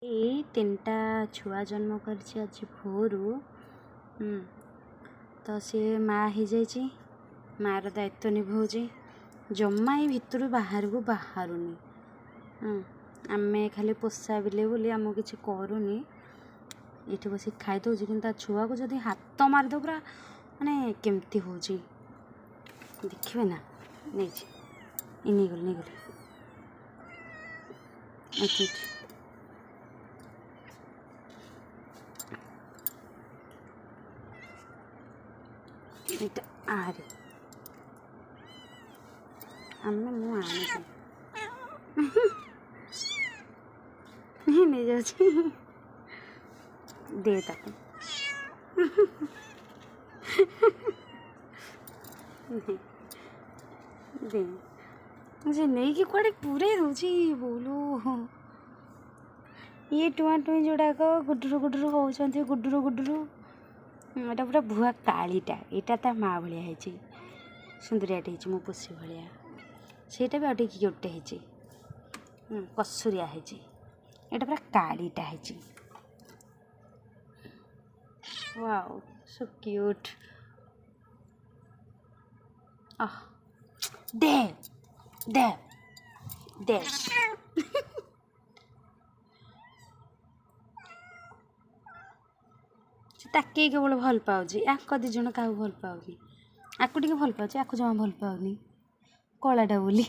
तीनटा छुआ जन्म कर भोर तो सी माँ हो जाए मार दायित्व निभाऊे जमा ये भितर बाहर को बाहरुनी आमे खाली पोषा बिले बोली आम कि करूनी ये बस खाई दौर कि छुआ को जब हाथ मारिद पूरा माने केमती हो देखिए ना नहीं गल आरे आमे मु आने नहीं जाऊँ दे ताको दे मुझे नहीं कि कुआड़े पूरे दूची बोलू ये टुआ टुई जोड़ाक गुडुरु गुडुरु होती गुडुरु गुडुरु एटा पूरा भुआ कालीटा यहाँ ता माँ भाया सुंदरियाटे मो पुषी भाया सेटा भी आटे क्यूटे कसुरिया एटा पूरा कालीटा वाओ सो क्यूट दे दे दे ताके केवल भल पाऊँ या दी जन क्या भल पाऊनी आपको टे भल पाऊँ आपको जमा भल पाऊनी कलाटा बोली